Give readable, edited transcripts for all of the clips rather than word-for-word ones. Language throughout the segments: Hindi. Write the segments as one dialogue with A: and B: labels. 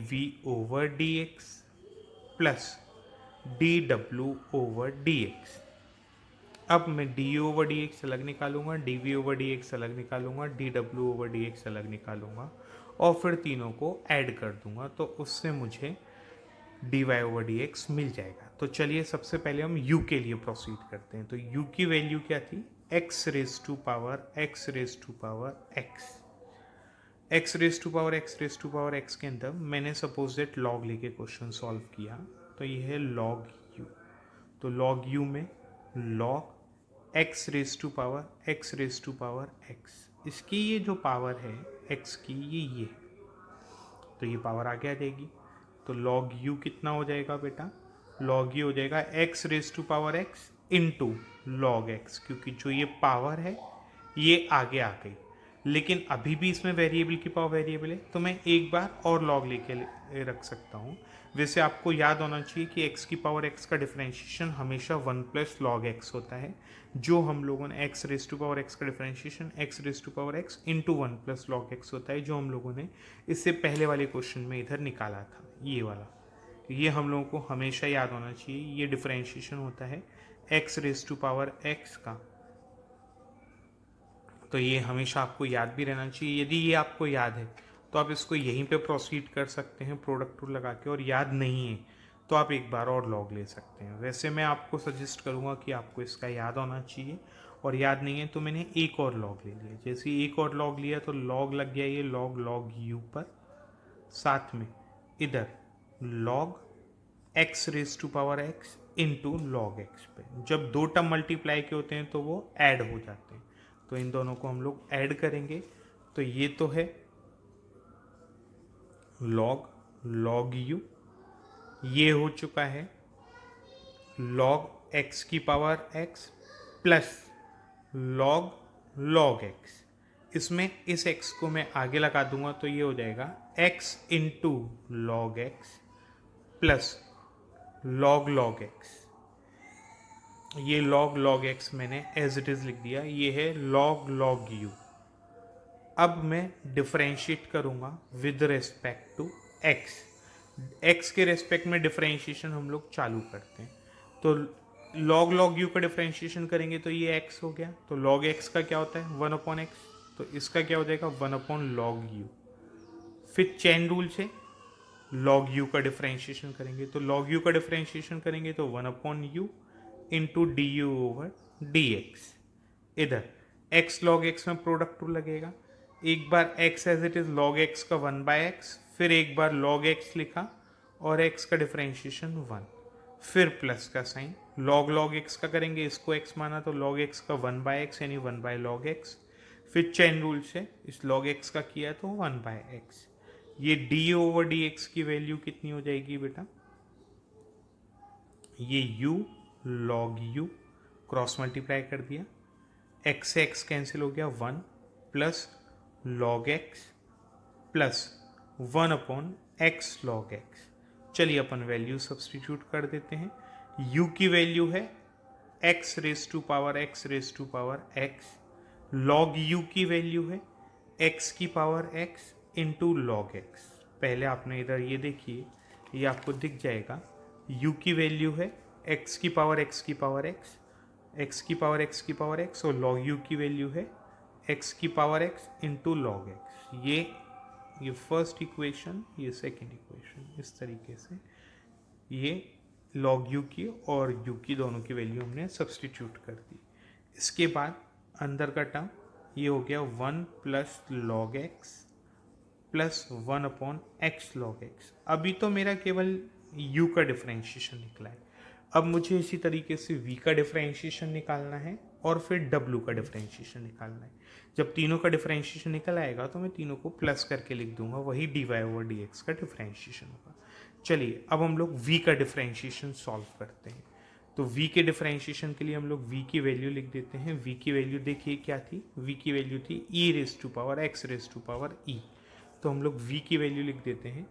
A: We over d x plus d डब्ल्यू ओवर डी एक्स। अब मैं डी ओवर डी एक्स अलग निकालूंगा, d v over d x अलग निकालूंगा, डी डब्ल्यू ओवर डी एक्स अलग निकालूंगा और फिर तीनों को ऐड कर दूंगा, तो उससे मुझे d y over d x मिल जाएगा। तो चलिए सबसे पहले हम u के लिए प्रोसीड करते हैं। तो u की वैल्यू क्या थी? x raise to power x raise to power x। x raise to power x raise to power x के अंदर मैंने सपोज दैट लॉग लेके क्वेश्चन सॉल्व किया, तो ये है लॉग u। तो लॉग u में log x raise to power x raise to power x, इसकी ये जो पावर है x की ये तो ये पावर आगे आ जाएगी। तो log u कितना हो जाएगा बेटा? log u हो जाएगा x raise to power x into log x, क्योंकि जो ये पावर है ये आगे आ गई, लेकिन अभी भी इसमें वेरिएबल की पावर वेरिएबल है, तो मैं एक बार और लॉग लेके रख सकता हूँ। वैसे आपको याद होना चाहिए कि x की पावर x का डिफरेंशिएशन हमेशा 1 प्लस लॉग x होता है, जो हम लोगों ने x raise to power x का differentiation x raise to power x into 1 plus log x होता है, जो हम लोगों ने इससे पहले वाले क्वेश्चन में इधर निकाला था, ये वाला। ये हम लोगों को हमेशा याद होना चाहिए, ये डिफरेंशिएशन होता है x raise to power x का। तो ये हमेशा आपको याद भी रहना चाहिए। यदि ये आपको याद है तो आप इसको यहीं पे प्रोसीड कर सकते हैं प्रोडक्ट रूल लगा के, और याद नहीं है तो आप एक बार और लॉग ले सकते हैं। वैसे मैं आपको सजेस्ट करूँगा कि आपको इसका याद होना चाहिए, और याद नहीं है तो मैंने एक और लॉग ले लिया। जैसे एक और लॉग लिया तो लॉग लग गया ये लॉग यू पर, साथ में इधर log x raise to power x into log x पे। जब दो टर्म मल्टीप्लाई के होते हैं तो वो ऐड हो जाते हैं, तो इन दोनों को हम लोग ऐड करेंगे। तो ये तो है लॉग यू, ये हो चुका है लॉग एक्स की power x plus log x. इसमें इस x को मैं आगे लगा दूंगा तो ये हो जाएगा x into log x plus log x. ये लॉग एक्स मैंने एज इट इज़ लिख दिया, ये है लॉग यू। अब मैं डिफरेंशिएट करूँगा with respect to x। x के रेस्पेक्ट में डिफरेंशिएशन हम लोग चालू करते हैं। तो लॉग यू का डिफरेंशिएशन करेंगे तो ये x हो गया। तो लॉग x का क्या होता है? 1/x। तो इसका क्या हो जाएगा? 1/log u। फिर चेन रूल से लॉग यू का डिफरेंशिएशन करेंगे, तो लॉग यू का डिफरेंशिएशन करेंगे तो 1/u into d u over d x. इधर x log x में प्रोडक्ट रूल लगेगा। एक बार x as it is log x का 1/x, फिर एक बार log x लिखा और x का डिफरेंशिएशन 1, फिर प्लस का साइन log x का करेंगे, इसको x माना तो log x का 1/x यानी 1/log x, फिर चेन रूल से इस log x का किया तो 1/x। ये d ओवर डी एक्स की वैल्यू कितनी हो जाएगी बेटा? ये u log u cross multiply कर दिया, x से x कैंसिल हो गया 1 plus log x plus 1/x log x। चलिए अपन वैल्यू सब्सटीट्यूट कर देते हैं। u की वैल्यू है x raise to power x raise to power x, log u की वैल्यू है x की पावर x इंटू लॉग एक्स। पहले आपने इधर ये देखिए, ये आपको दिख जाएगा u की वैल्यू है x की पावर x की पावर x, x की पावर x की पावर x, और log u की वैल्यू है x की पावर x इंटू लॉग एक्स। ये फर्स्ट इक्वेशन, ये सेकेंड इक्वेशन, इस तरीके से ये log u की और u की दोनों की वैल्यू हमने सब्सटीट्यूट कर दी। इसके बाद अंदर का टर्म ये हो गया 1 plus log x plus 1/x log x। अभी तो मेरा केवल u का डिफरेंशिएशन निकला है। अब मुझे इसी तरीके से v का डिफरेंशिएशन निकालना है और फिर w का डिफरेंशिएशन निकालना है। जब तीनों का डिफरेंशिएशन निकल आएगा तो मैं तीनों को प्लस करके लिख दूंगा, वही dy ओवर dx का डिफरेंशिएशन होगा। चलिए अब हम लोग v का डिफरेंशिएशन सॉल्व करते हैं। तो v के डिफरेंशिएशन के लिए हम लोग v की वैल्यू लिख देते हैं। v की वैल्यू देखिए क्या थी? v की वैल्यू थी e raise to power x raise to power e। तो हम लोग v की वैल्यू लिख देते हैं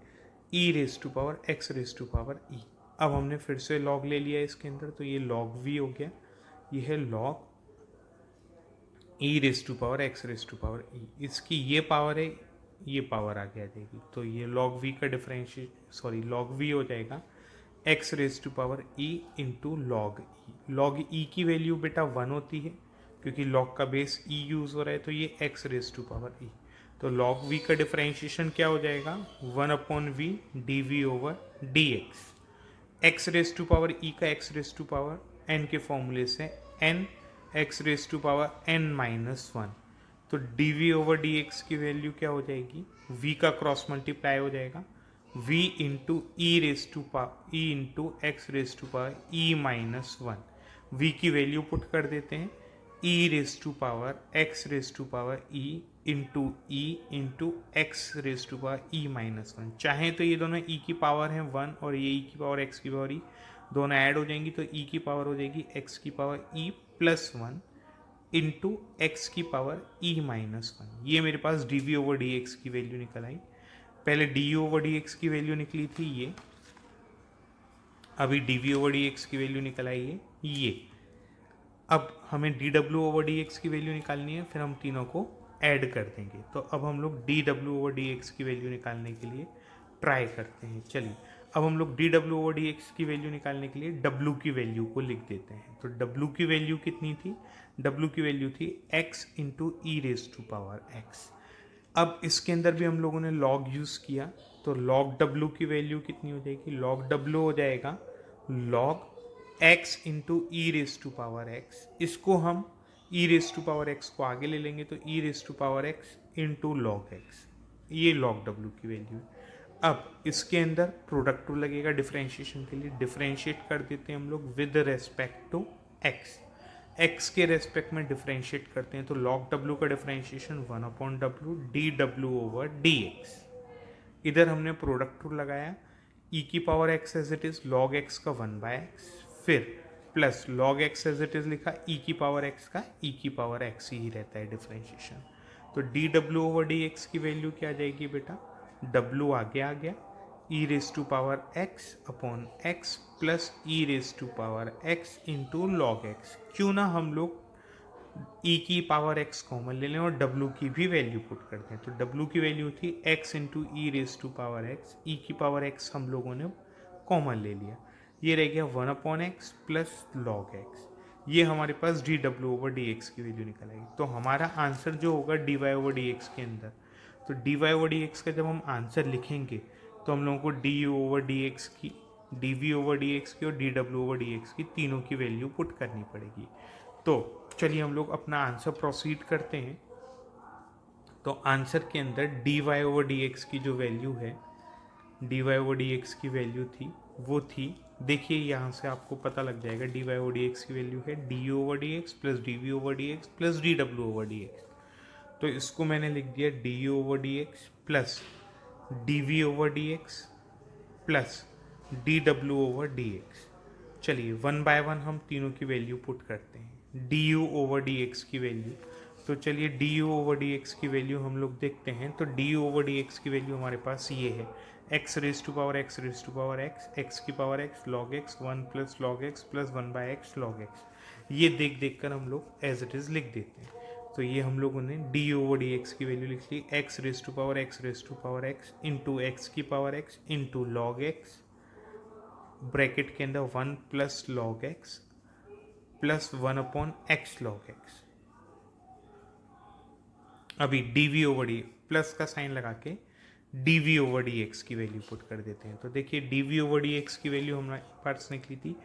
A: e raise to power x raise to power e। अब हमने फिर से log ले लिया इसके अंदर, तो ये log v हो गया। ये है log e raise to power x raise to power e। इसकी ये पावर है ये पावर आगे आ जाएगी। तो ये log v का डिफरेंशिएट log v हो जाएगा x raise to power e into log e. Log e की वैल्यू बेटा 1 होती है, क्योंकि log का बेस e यूज़ हो रहा है, तो ये x raise to power e। तो log v का डिफरेंशिएशन क्या हो जाएगा, 1/v dv over dx। x raise to power e का x raise to power n के फॉर्मूले से n x raise to power n minus 1। तो dv ओवर dx की वैल्यू क्या हो जाएगी, v का क्रॉस मल्टीप्लाई हो जाएगा v into e raise to power e into x raise to power e minus 1। v की वैल्यू पुट कर देते हैं, e raise to power x raise to power e into x raise to power e minus 1। चाहें तो ये दोनों ई की पावर हैं 1 और ये ई की पावर एक्स की पावर ई, दोनों ऐड हो जाएंगी तो ई की पावर हो जाएगी एक्स की power e plus 1 into x की पावर ई माइनस 1। ये मेरे पास d v over d x की वैल्यू निकल आई। पहले d u over d x की वैल्यू निकली थी ये, अभी d v over d x की वैल्यू निकल आई है ये। अब हमें डी डब्ल्यू ओवर डी एक्स की वैल्यू निकालनी है, फिर हम तीनों को ऐड कर देंगे। तो अब हम लोग डी डब्ल्यू ओवर डी एक्स की वैल्यू निकालने के लिए ट्राई करते हैं। चलिए अब हम लोग डी डब्ल्यू ओवर डी एक्स की वैल्यू निकालने के लिए डब्ल्यू की वैल्यू को लिख देते हैं। तो डब्ल्यू की वैल्यू कितनी थी, डब्ल्यू की वैल्यू थी x into e raise to power x. अब इसके अंदर भी हम लोगों ने लॉग यूज़ किया, तो लॉग डब्ल्यू की वैल्यू कितनी हो जाएगी, लॉग डब्ल्यू हो जाएगा log x into e raise to power x. इसको हम e raise to power x को आगे ले लेंगे, तो e raise to power x into log x, ये लॉग डब्ल्यू की वैल्यू है। अब इसके अंदर प्रोडक्ट रूल लगेगा डिफरेंशिएशन के लिए, डिफरेंशिएट कर देते हैं हम लोग विद रेस्पेक्ट टू एक्स। एक्स के रेस्पेक्ट में डिफरेंशिएट करते हैं, तो लॉग डब्ल्यू का डिफरेंशिएशन 1/w डी डब्ल्यू ओवर डी एक्स। इधर हमने प्रोडक्ट रूल लगाया, ई की power x as it is log x का 1/x, फिर plus log x as it is लिखा ई की पावर एक्स का ई की पावर एक्स ही रहता है डिफरेंशिएशन। तो डी डब्ल्यू ओवर डी एक्स की वैल्यू क्या आ जाएगी बेटा, डब्ल्यू आगे आ गया e raise to power x upon x plus e raise to power x into log x. क्यों ना हम लोग ई की पावर एक्स कॉमन ले लें और डब्ल्यू की भी वैल्यू पुट कर दें। तो डब्ल्यू की वैल्यू थी x into e raise to power x, e की पावर एक्स हम लोगों ने कॉमन ले लिया, ये रह गया 1/x प्लस लॉग एक्स। ये हमारे पास डी डब्ल्यू ओवर डी एक्स की वैल्यू निकल आएगी। तो हमारा आंसर जो होगा d y over d x के अंदर, तो d y over d x का जब हम आंसर लिखेंगे तो हम लोगों को d u over d x की, d v over d x की और डी डब्ल्यू ओवर डी एक्स की तीनों की वैल्यू पुट करनी पड़ेगी। तो चलिए हम लोग अपना आंसर प्रोसीड करते हैं। तो आंसर के अंदर d y over d x की जो वैल्यू है, d y over d x की वैल्यू थी वो थी, देखिए यहाँ से आपको पता लग जाएगा d y over d x की वैल्यू है d u over d x plus d v over d x plus d डब्ल्यू ओवर डी एक्स। तो इसको मैंने लिख दिया d u over d x plus d v over d x plus d डब्ल्यू ओवर डी एक्स। चलिए 1 बाय 1 हम तीनों की वैल्यू पुट करते हैं। D u over d x की वैल्यू, तो चलिए d u over d x की वैल्यू हम लोग देखते हैं। तो d u over d x की वैल्यू हमारे पास ये है x raise to power x raise to power x, x की power x log x 1 plus log x plus 1/x log x. ये देख देख कर हम लोग एज इट इज़ लिख देते हैं। तो ये हम लोगों ने d u over d x की वैल्यू लिख ली x raise to power x into x की power x into log x, bracket के अंदर 1 plus log x plus 1/x log x. अभी d v over d plus का साइन लगा के d v over d x की वैल्यू पुट कर देते हैं। तो देखिए d v over d x की वैल्यू हमारे पास निकली थी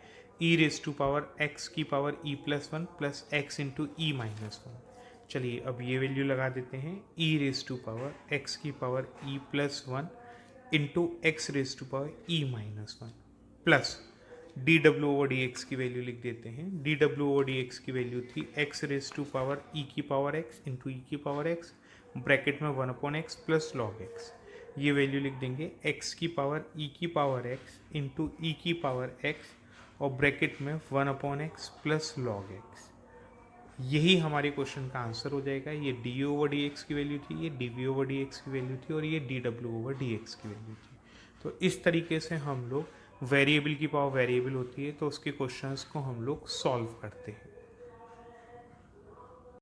A: e raise to power x की power e plus 1 plus x into e minus 1। चलिए अब ये वैल्यू लगा देते हैं e raise to power x की power e plus 1 into x raise to power e minus 1 plus d डब्ल्यू ओवर डी एक्स की वैल्यू लिख देते हैं। डी डब्ल्यू ओवर डी एक्स की वैल्यू थी x raise to power e की पावर एक्स इंटू ई की पावर एक्स, ब्रैकेट में 1/x प्लस लॉग एक्स। ये वैल्यू लिख देंगे एक्स की पावर ई की पावर एक्स इंटू ई की पावर एक्स और ब्रैकेट में 1/x प्लस लॉग एक्स। यही हमारे क्वेश्चन का आंसर हो जाएगा। ये d u over d x की वैल्यू थी, ये d v over d x की वैल्यू थी और ये डी डब्ल्यू ओवर डी एक्स की वैल्यू थी। तो इस तरीके से हम लोग वेरिएबल की पावर वेरिएबल होती है तो उसके क्वेश्चंस को हम लोग सॉल्व करते हैं।